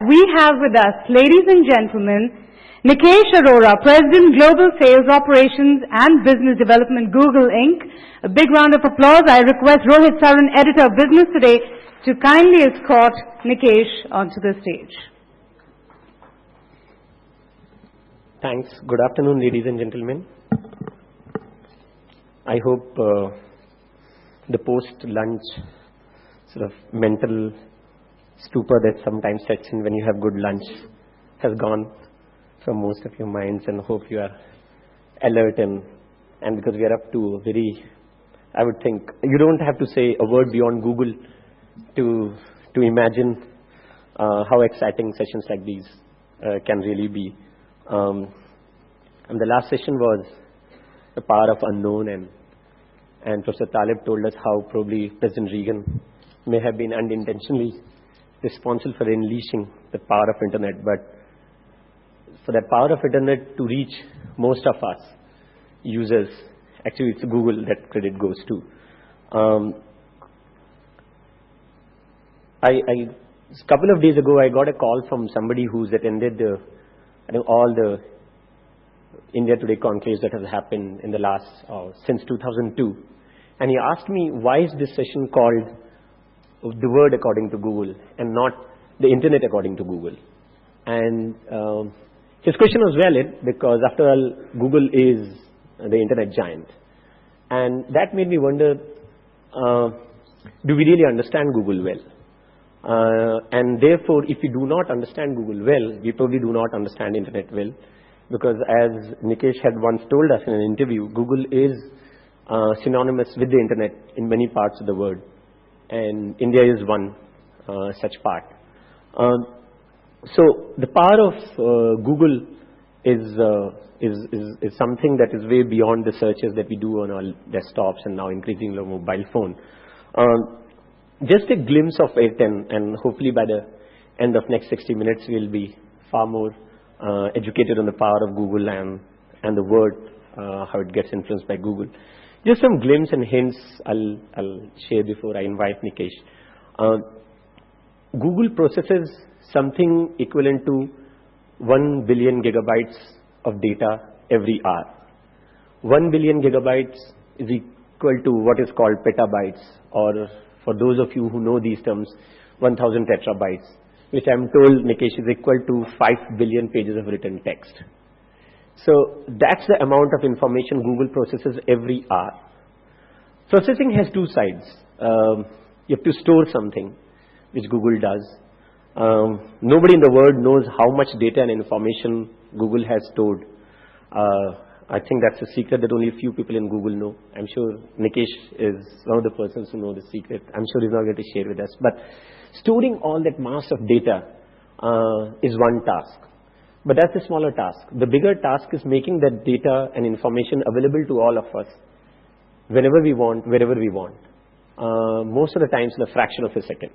We have with us, ladies and gentlemen, Nikesh Arora, President, Global Sales Operations and Business Development, Google Inc. A big round of applause. I request Rohit Saran, Editor of Business Today, to kindly escort Nikesh onto the stage. Thanks. Good afternoon, ladies and gentlemen. I hope the post-lunch sort of mental stupor that sometimes sets in when you have good lunch has gone from most of your minds, and hope you are alert and because we are up to very, I would think, you don't have to say a word beyond Google to imagine how exciting sessions like these can really be. And the last session was the power of unknown, and Professor Taleb told us how probably President Reagan may have been unintentionally responsible for unleashing the power of internet, but for that power of internet to reach most of us users, actually it's Google that credit goes to. A couple of days ago I got a call from somebody who's attended all the India Today conclaves that have happened in the last, since 2002. And he asked me, why is this session called the word according to Google and not the internet according to Google? And his question was valid, because after all, Google is the internet giant. And that made me wonder, do we really understand Google well? And therefore, if we do not understand Google well, we probably do not understand internet well. Because as Nikesh had once told us in an interview, Google is synonymous with the internet in many parts of the world. And India is one such part. So the power of Google is something that is way beyond the searches that we do on our desktops and now increasingly on mobile phone. Just a glimpse of it, and hopefully by the end of next 60 minutes we'll be far more educated on the power of Google and the word, how it gets influenced by Google. Just some glimpse and hints I'll share before I invite Nikesh. Google processes something equivalent to 1 billion gigabytes of data every hour. 1 billion gigabytes is equal to what is called petabytes, or for those of you who know these terms, 1000 tetrabytes, which I'm told, Nikesh, is equal to 5 billion pages of written text. So that's the amount of information Google processes every hour. Processing has two sides. You have to store something, which Google does. Nobody in the world knows how much data and information Google has stored. I think that's a secret that only a few people in Google know. I'm sure Nikesh is one of the persons who know the secret. I'm sure he's not going to share with us. But storing all that mass of data is one task. But that's a smaller task. The bigger task is making that data and information available to all of us whenever we want, wherever we want. Most of the times in a fraction of a second.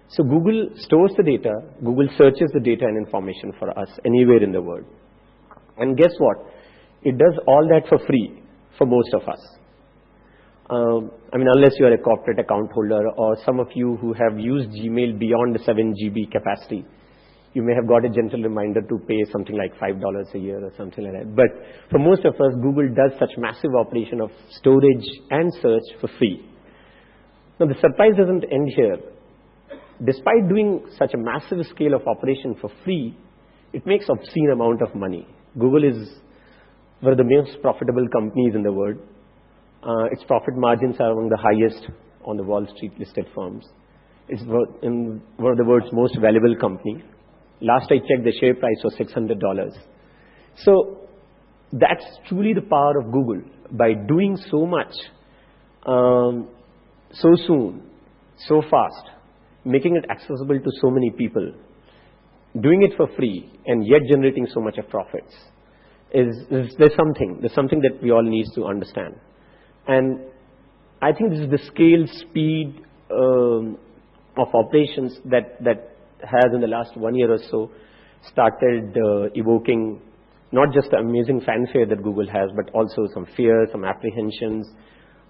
So Google stores the data, Google searches the data and information for us anywhere in the world. And guess what? It does all that for free for most of us. I mean, unless you are a corporate account holder, or some of you who have used Gmail beyond the 7 GB capacity, you may have got a gentle reminder to pay something like $5 a year or something like that. But for most of us, Google does such massive operation of storage and search for free. Now, the surprise doesn't end here. Despite doing such a massive scale of operation for free, it makes obscene amount of money. Google is one of the most profitable companies in the world. Its profit margins are among the highest on the Wall Street listed firms. It's in one of the world's most valuable company. Last I checked, the share price was $600. So that's truly the power of Google. By doing so much, so soon, so fast, making it accessible to so many people, doing it for free, and yet generating so much of profits, there's something that we all need to understand. And I think this is the scale, speed of operations that has in the last 1 year or so started evoking not just the amazing fanfare that Google has, but also some fear, some apprehensions,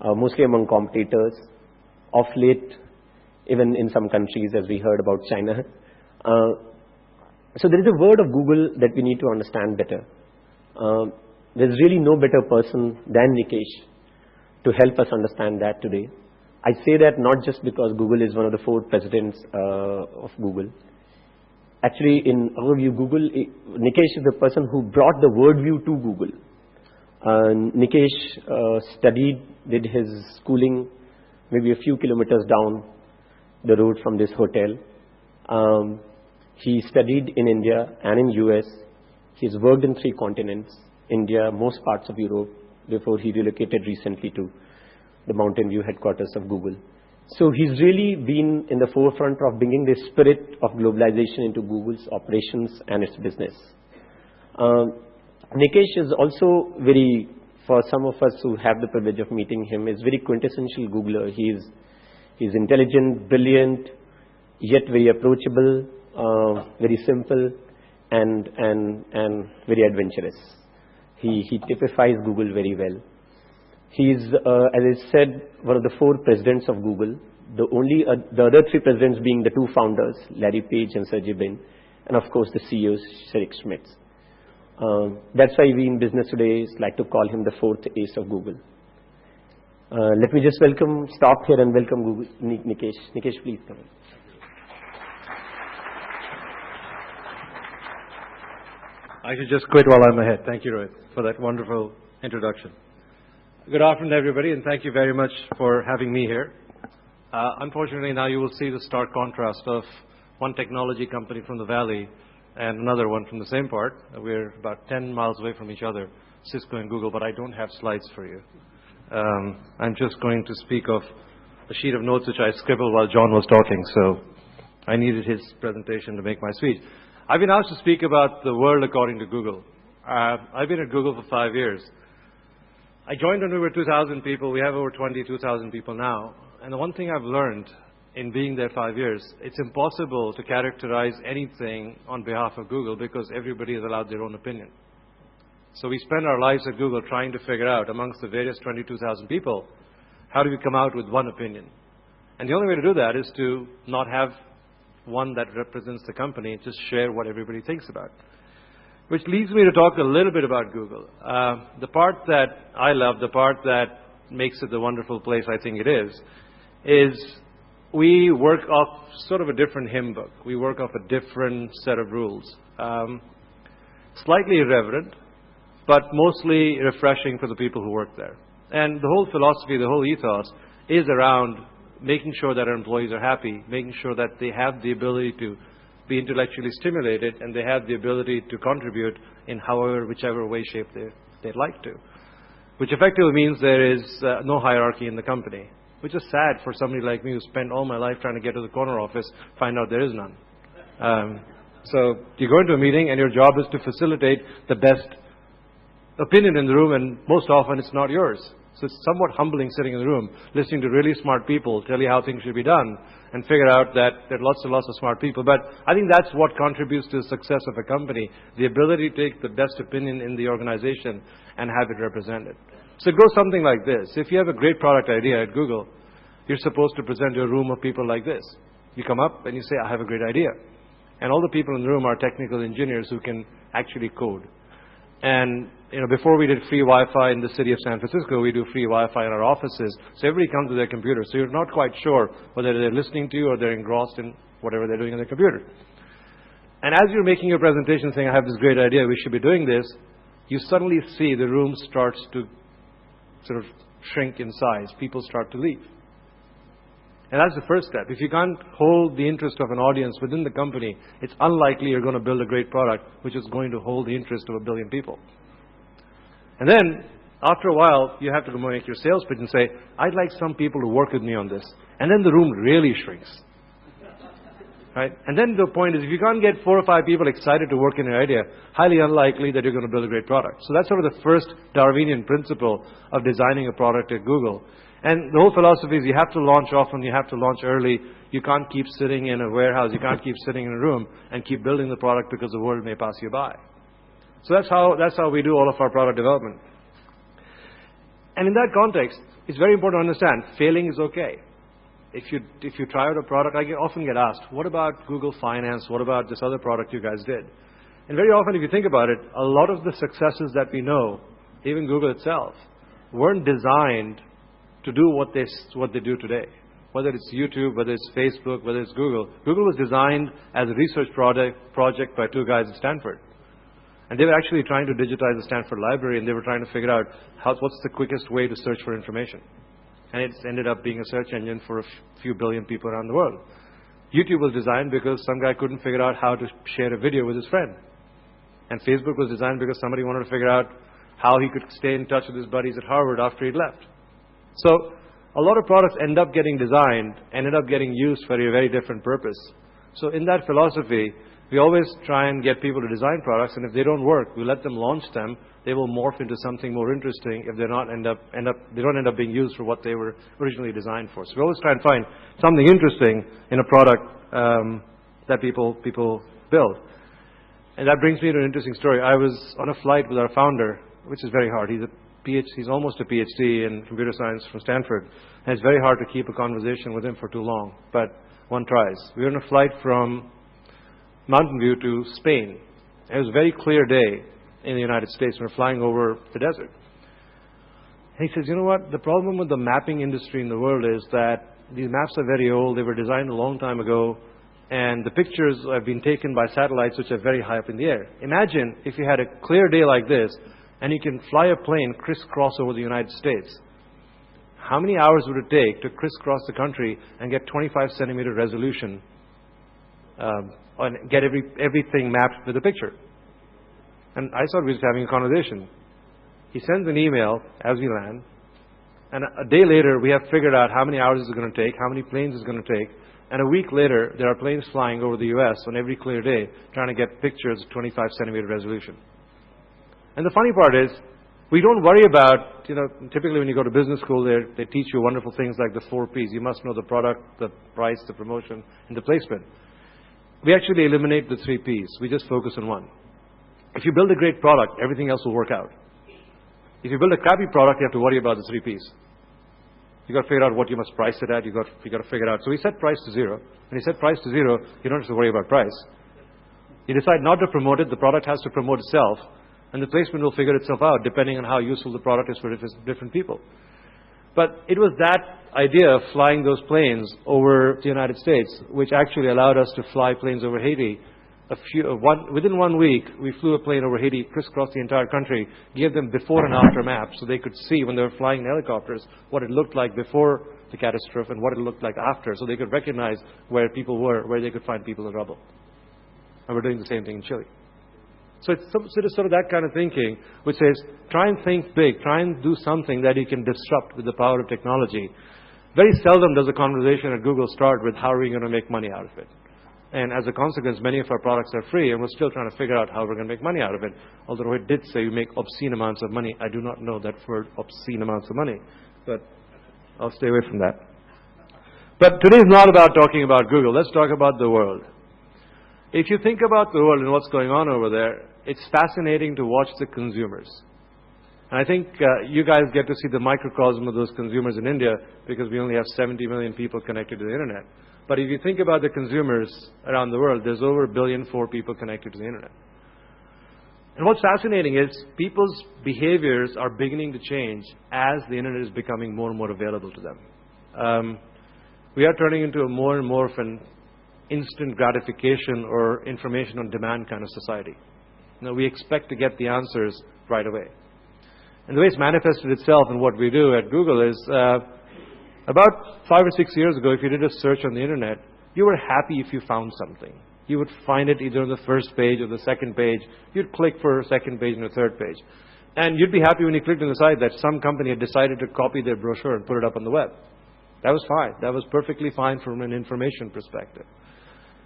mostly among competitors. Of late, even in some countries, as we heard about China, So there is a word of Google that we need to understand better. There's really no better person than Nikesh to help us understand that today. I say that not just because Google is one of the 4 presidents of Google. Actually, in our view, Nikesh is the person who brought the word view to Google. Nikesh did his schooling maybe a few kilometers down the road from this hotel. He studied in India and in US. He's worked in 3 continents, India, most parts of Europe, before he relocated recently to the Mountain View headquarters of Google. So he's really been in the forefront of bringing the spirit of globalization into Google's operations and its business. Nikesh is also for some of us who have the privilege of meeting him, is very quintessential Googler. He's intelligent, brilliant, yet very approachable, very simple, and very adventurous. He typifies Google very well. He's, as I said, one of the 4 presidents of Google. The other 3 presidents being the 2 founders, Larry Page and Sergey Brin, and of course the CEO, Eric Schmidt. That's why we in business today like to call him the 4th ace of Google. Let me just stop here and welcome Google, Nikesh. Nikesh, please come in. I should just quit while I'm ahead. Thank you, Rohit, for that wonderful introduction. Good afternoon, everybody, and thank you very much for having me here. Unfortunately, now you will see the stark contrast of one technology company from the Valley and another one from the same part. We're about 10 miles away from each other, Cisco and Google, but I don't have slides for you. I'm just going to speak of a sheet of notes which I scribbled while John was talking, so I needed his presentation to make my speech. I've been asked to speak about the world according to Google. I've been at Google for 5 years. I joined when we were 2,000 people. We have over 22,000 people now. And the one thing I've learned in being there 5 years, it's impossible to characterize anything on behalf of Google because everybody is allowed their own opinion. So we spend our lives at Google trying to figure out, amongst the various 22,000 people, how do we come out with one opinion? And the only way to do that is to not have one that represents the company, just share what everybody thinks about. Which leads me to talk a little bit about Google. The part that I love, the part that makes it the wonderful place I think it is we work off sort of a different hymn book. We work off a different set of rules. Slightly irreverent, but mostly refreshing for the people who work there. And the whole philosophy, the whole ethos is around making sure that our employees are happy, making sure that they have the ability to be intellectually stimulated and they have the ability to contribute in whichever way, shape they'd like to. Which effectively means there is no hierarchy in the company, which is sad for somebody like me who spent all my life trying to get to the corner office, find out there is none. So you go into a meeting and your job is to facilitate the best opinion in the room, and most often it's not yours. So it's somewhat humbling sitting in the room, listening to really smart people tell you how things should be done, and figure out that there are lots and lots of smart people. But I think that's what contributes to the success of a company, the ability to take the best opinion in the organization and have it represented. So it goes something like this. If you have a great product idea at Google, you're supposed to present to a room of people like this. You come up and you say, I have a great idea. And all the people in the room are technical engineers who can actually code. And before we did free Wi-Fi in the city of San Francisco, we do free Wi-Fi in our offices. So everybody comes with their computer. So you're not quite sure whether they're listening to you or they're engrossed in whatever they're doing on their computer. And as you're making your presentation saying, I have this great idea, we should be doing this, you suddenly see the room starts to sort of shrink in size. People start to leave. And that's the first step. If you can't hold the interest of an audience within the company, it's unlikely you're going to build a great product which is going to hold the interest of 1 billion people. And then, after a while, you have to go make your sales pitch and say, I'd like some people to work with me on this. And then the room really shrinks. Right? And then the point is, if you can't get 4 or 5 people excited to work in your idea, highly unlikely that you're going to build a great product. So that's sort of the first Darwinian principle of designing a product at Google. And the whole philosophy is you have to launch often, you have to launch early. You can't keep sitting in a warehouse, you can't keep sitting in a room and keep building the product because the world may pass you by. So that's how we do all of our product development. And in that context, it's very important to understand failing is okay. if you try out a product, I often get asked, what about Google Finance? What about this other product you guys did? And very often, if you think about it, a lot of the successes that we know, even Google itself, weren't designed to do what they do today. Whether it's YouTube, whether it's Facebook, whether it's Google. Google was designed as a research project by two guys at Stanford. And they were actually trying to digitize the Stanford library, and they were trying to figure out what's the quickest way to search for information. And it's ended up being a search engine for a few billion people around the world. YouTube was designed because some guy couldn't figure out how to share a video with his friend. And Facebook was designed because somebody wanted to figure out how he could stay in touch with his buddies at Harvard after he'd left. So a lot of products ended up getting used for a very different purpose. So in that philosophy, we always try and get people to design products, and if they don't work, we let them launch them. They will morph into something more interesting if they don't end up being used for what they were originally designed for. So we always try and find something interesting in a product that people build. And that brings me to an interesting story. I was on a flight with our founder, which is very hard. He's almost a PhD in computer science from Stanford, and it's very hard to keep a conversation with him for too long, but one tries. We were on a flight from Mountain View to Spain. It was a very clear day in the United States. We were flying over the desert. And he says, you know what? The problem with the mapping industry in the world is that these maps are very old. They were designed a long time ago, and the pictures have been taken by satellites which are very high up in the air. Imagine if you had a clear day like this, and you can fly a plane crisscross over the United States. How many hours would it take to crisscross the country and get 25 centimeter resolution and get everything mapped with a picture? And I thought we were just having a conversation. He sends an email as we land, and a day later we have figured out how many hours it's going to take, how many planes it's going to take, and a week later there are planes flying over the US on every clear day trying to get pictures of 25 centimeter resolution. And the funny part is, we don't worry about, typically when you go to business school, they teach you wonderful things like the 4 Ps. You must know the product, the price, the promotion, and the placement. We actually eliminate the 3 Ps. We just focus on one. If you build a great product, everything else will work out. If you build a crappy product, you have to worry about the 3 Ps. You got to figure out what you must price it at. You got to figure it out. So we set price to 0. When you set price to 0, you don't have to worry about price. You decide not to promote it. The product has to promote itself. And the placement will figure itself out depending on how useful the product is for different people. But it was that idea of flying those planes over the United States which actually allowed us to fly planes over Haiti. Within 1 week, we flew a plane over Haiti, crisscrossed the entire country, gave them before and after maps so they could see when they were flying in helicopters what it looked like before the catastrophe and what it looked like after, so they could recognize where people were, where they could find people in rubble. And we're doing the same thing in Chile. So it's sort of that kind of thinking which says, try and think big, try and do something that you can disrupt with the power of technology. Very seldom does a conversation at Google start with how are we going to make money out of it. And as a consequence, many of our products are free, and we're still trying to figure out how we're going to make money out of it. Although it did say we make obscene amounts of money. I do not know that word, obscene amounts of money. But I'll stay away from that. But today is not about talking about Google. Let's talk about the world. If you think about the world and what's going on over there, it's fascinating to watch the consumers. And I think you guys get to see the microcosm of those consumers in India because we only have 70 million people connected to the Internet. But if you think about the consumers around the world, there's over 1.4 billion people connected to the Internet. And what's fascinating is people's behaviors are beginning to change as the Internet is becoming more and more available to them. We are turning into a more and more of an instant gratification or information on demand kind of society. We expect to get the answers right away. And the way it's manifested itself in what we do at Google is about 5 or 6 years ago, if you did a search on the Internet, you were happy if you found something. You would find it either on the first page or the second page. You'd click for a second page and a third page. And you'd be happy when you clicked on the site that some company had decided to copy their brochure and put it up on the web. That was fine. That was perfectly fine from an information perspective.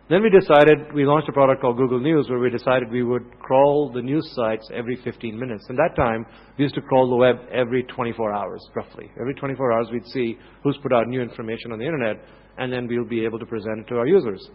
Then we launched a product called Google News where we decided we would crawl the news sites every 15 minutes. And that time, we used to crawl the web every 24 hours, roughly. Every 24 hours, we'd see who's put out new information on the Internet, and then we'll be able to present it to our users.